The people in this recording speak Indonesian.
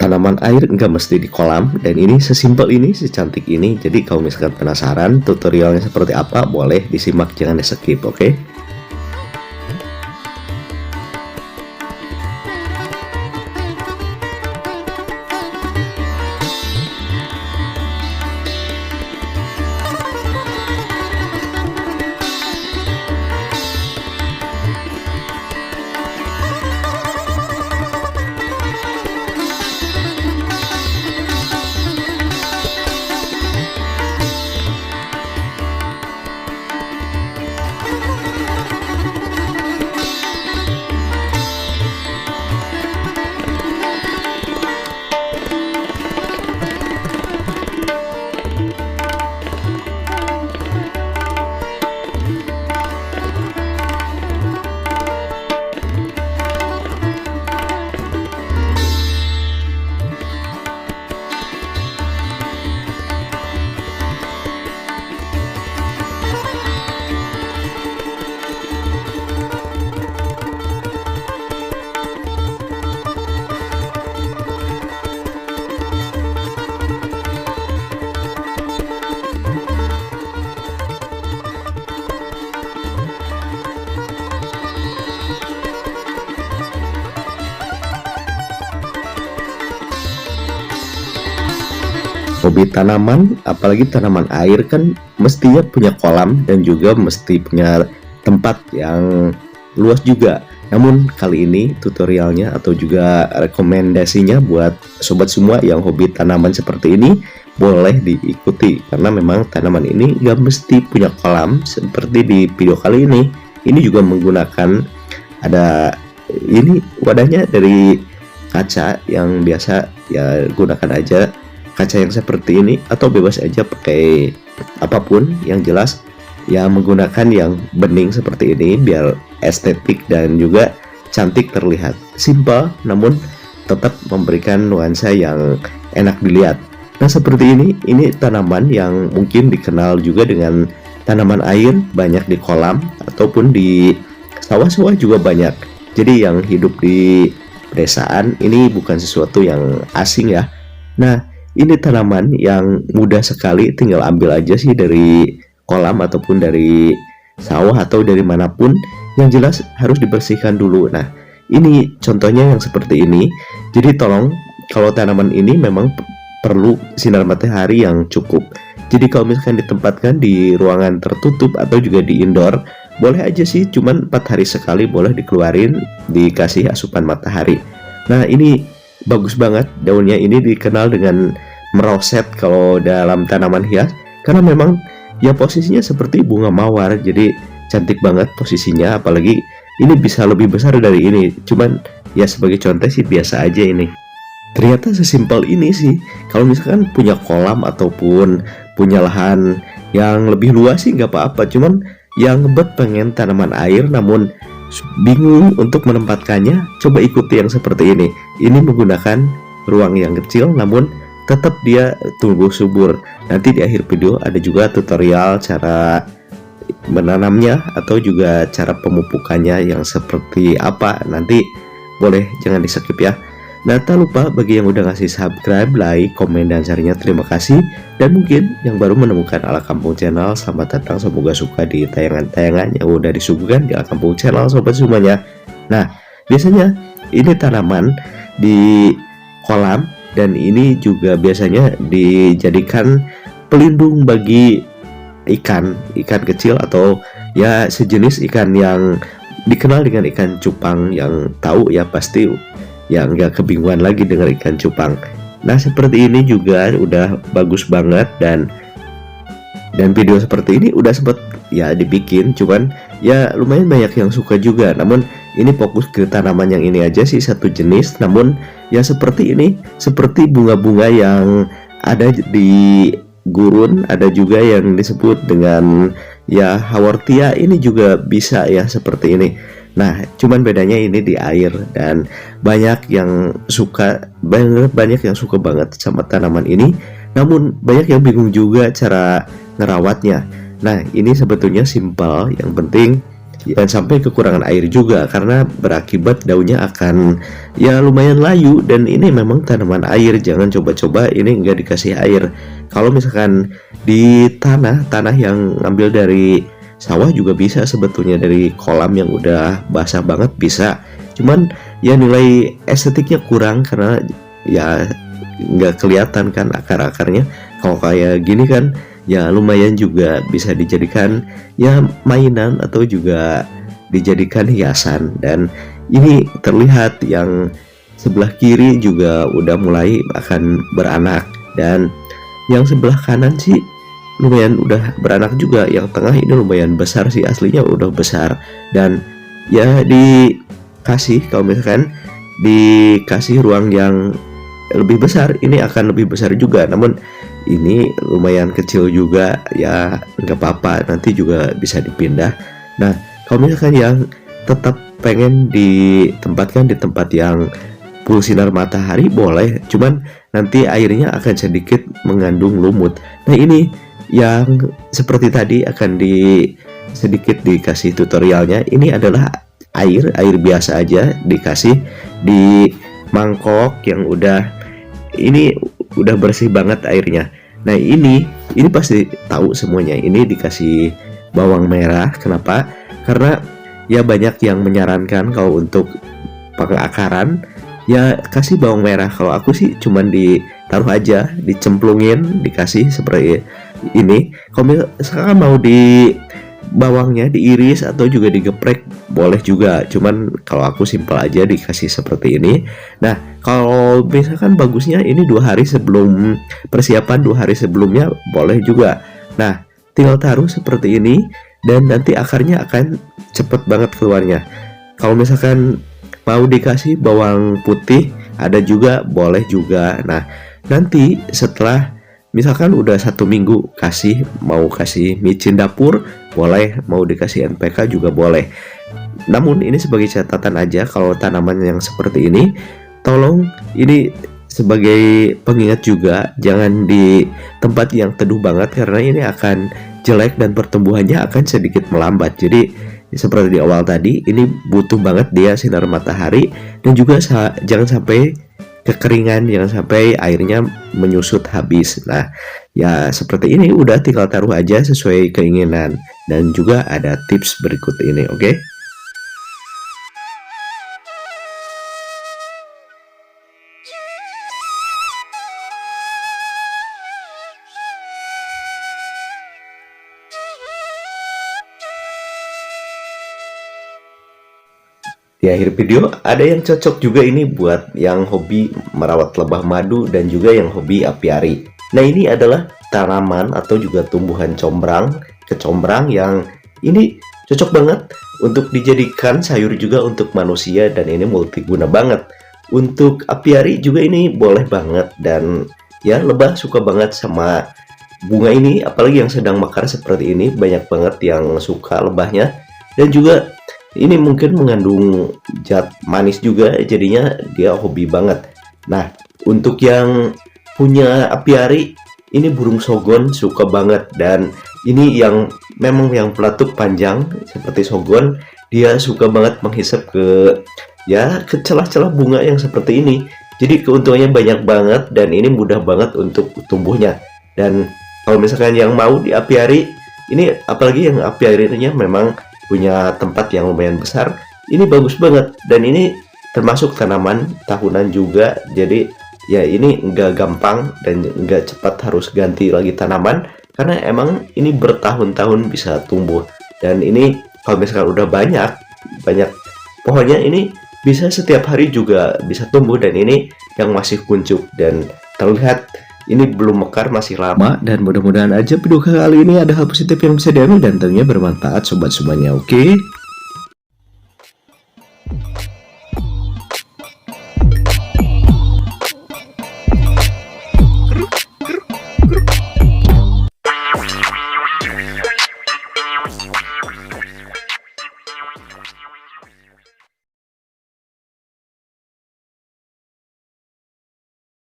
Tanaman air nggak mesti di kolam, dan ini sesimpel ini, secantik ini. Jadi kalau misalkan penasaran tutorialnya seperti apa, boleh disimak, jangan di skip, oke? Hobi tanaman, apalagi tanaman air, kan mestinya punya kolam dan juga mesti punya tempat yang luas juga. Namun kali ini tutorialnya atau juga rekomendasinya buat sobat semua yang hobi tanaman seperti ini, boleh diikuti, karena memang tanaman ini gak mesti punya kolam seperti di video kali ini. Ini juga menggunakan, ada ini wadahnya dari kaca yang biasa ya, gunakan aja kaca yang seperti ini, atau bebas aja pakai apapun, yang jelas ya menggunakan yang bening seperti ini biar estetik dan juga cantik terlihat. Simple namun tetap memberikan nuansa yang enak dilihat. Nah seperti ini tanaman yang mungkin dikenal juga dengan tanaman air, banyak di kolam ataupun di sawah-sawah juga banyak. Jadi yang hidup di pedesaan ini bukan sesuatu yang asing ya. Nah ini tanaman yang mudah sekali, tinggal ambil aja sih dari kolam ataupun dari sawah atau dari manapun. Yang jelas harus dibersihkan dulu. Nah ini contohnya yang seperti ini. Jadi tolong, kalau tanaman ini memang perlu sinar matahari yang cukup. Jadi kalau misalkan ditempatkan di ruangan tertutup atau juga di indoor, boleh aja sih, cuman 4 hari sekali boleh dikeluarin, dikasih asupan matahari. Nah ini bagus banget, daunnya ini dikenal dengan meroset kalau dalam tanaman hias, karena memang ya posisinya seperti bunga mawar, jadi cantik banget posisinya. Apalagi ini bisa lebih besar dari ini, cuman ya sebagai contoh sih biasa aja ini. Ternyata sesimpel ini sih. Kalau misalkan punya kolam ataupun punya lahan yang lebih luas sih nggak apa-apa, cuman yang ngebet pengen tanaman air namun bingung untuk menempatkannya, coba ikuti yang seperti ini. Ini menggunakan ruang yang kecil namun tetap dia tumbuh subur. Nanti di akhir video ada juga tutorial cara menanamnya atau juga cara pemupukannya yang seperti apa. Nanti boleh jangan di skip ya. Nah tak lupa bagi yang udah ngasih subscribe, like, komen, dan share-nya, terima kasih. Dan mungkin yang baru menemukan Ala Kampung Channel, selamat datang, semoga suka di tayangan-tayangan yang udah disuguhkan di Ala Kampung Channel sobat semuanya. Nah biasanya ini tanaman di kolam, dan ini juga biasanya dijadikan pelindung bagi ikan kecil atau ya sejenis ikan yang dikenal dengan ikan cupang. Yang tahu ya pasti yang nggak kebingungan lagi dengan ikan cupang. Nah seperti ini juga udah bagus banget, dan video seperti ini udah sempet ya dibikin, cuman ya lumayan banyak yang suka juga. Namun ini fokus ke tanaman yang ini aja sih, satu jenis. Namun ya seperti ini, seperti bunga-bunga yang ada di gurun, ada juga yang disebut dengan ya haworthia, ini juga bisa ya seperti ini. Nah cuman bedanya ini di air, dan banyak yang suka banget sama tanaman ini. Namun banyak yang bingung juga cara ngerawatnya. Nah ini sebetulnya simpel, yang penting dan sampai kekurangan air juga karena berakibat daunnya akan ya lumayan layu. Dan ini memang tanaman air, jangan coba-coba ini nggak dikasih air. Kalau misalkan di tanah yang ngambil dari sawah juga bisa sebetulnya, dari kolam yang udah basah banget bisa, cuman ya nilai estetiknya kurang karena ya nggak kelihatan kan akar-akarnya. Kalau kayak gini kan ya lumayan juga bisa dijadikan ya mainan atau juga dijadikan hiasan. Dan ini terlihat yang sebelah kiri juga udah mulai akan beranak, dan yang sebelah kanan sih lumayan udah beranak juga. Yang tengah ini lumayan besar sih, aslinya udah besar. Dan ya dikasih, kalau misalkan dikasih ruang yang lebih besar, ini akan lebih besar juga. Namun ini lumayan kecil juga, ya nggak apa-apa, nanti juga bisa dipindah. Nah, kalau misalkan yang tetap pengen ditempatkan di tempat yang full sinar matahari boleh, cuman nanti airnya akan sedikit mengandung lumut. Nah, ini yang seperti tadi akan sedikit dikasih tutorialnya. Ini adalah air biasa aja, dikasih di mangkok yang udah bersih banget airnya. Nah, ini pasti tahu semuanya. Ini dikasih bawang merah. Kenapa? Karena ya banyak yang menyarankan kalau untuk pengakaran ya kasih bawang merah. Kalau aku sih cuman ditaruh aja, dicemplungin, dikasih seperti ini. Kalau misalkan mau bawangnya diiris atau juga digeprek boleh juga, cuman kalau aku simpel aja dikasih seperti ini. Nah, kalau misalkan bagusnya ini 2 hari sebelum persiapan, 2 hari sebelumnya boleh juga. Nah, tinggal taruh seperti ini dan nanti akarnya akan cepet banget keluarnya. Kalau misalkan mau dikasih bawang putih ada juga, boleh juga. Nah, nanti setelah misalkan udah 1 minggu mau kasih micin dapur boleh, mau dikasih NPK juga boleh. Namun ini sebagai catatan aja, kalau tanaman yang seperti ini tolong ini sebagai pengingat juga, jangan di tempat yang teduh banget karena ini akan jelek dan pertumbuhannya akan sedikit melambat. Jadi seperti di awal tadi, ini butuh banget dia sinar matahari, dan juga jangan sampai kekeringan, jangan sampai airnya menyusut habis. Nah, ya seperti ini, udah tinggal taruh aja sesuai keinginan. Dan juga ada tips berikut ini, oke? Di akhir video ada yang cocok juga ini buat yang hobi merawat lebah madu dan juga yang hobi apiari. Nah, ini adalah tanaman atau juga tumbuhan kecombrang yang ini cocok banget untuk dijadikan sayur juga untuk manusia, dan ini multiguna banget. Untuk apiari juga ini boleh banget, dan ya lebah suka banget sama bunga ini, apalagi yang sedang mekar seperti ini, banyak banget yang suka lebahnya. Dan juga ini mungkin mengandung zat manis juga, jadinya dia hobi banget. Nah, untuk yang punya apiari, ini burung sogon suka banget. Dan ini yang memang yang pelatuk panjang seperti sogon, dia suka banget menghisap ke celah-celah bunga yang seperti ini. Jadi keuntungannya banyak banget, dan ini mudah banget untuk tumbuhnya. Dan kalau misalkan yang mau di apiari, ini apalagi yang apiarinya memang punya tempat yang lumayan besar, ini bagus banget. Dan ini termasuk tanaman tahunan juga, jadi ya ini nggak gampang dan nggak cepat harus ganti lagi tanaman, karena emang ini bertahun-tahun bisa tumbuh. Dan ini kalau misalkan udah banyak pohonnya, ini bisa setiap hari juga bisa tumbuh. Dan ini yang masih kuncup dan terlihat ini belum mekar, masih lama. Dan mudah-mudahan aja video kali ini ada hal positif yang bisa diambil dan tentunya bermanfaat sobat semuanya, oke?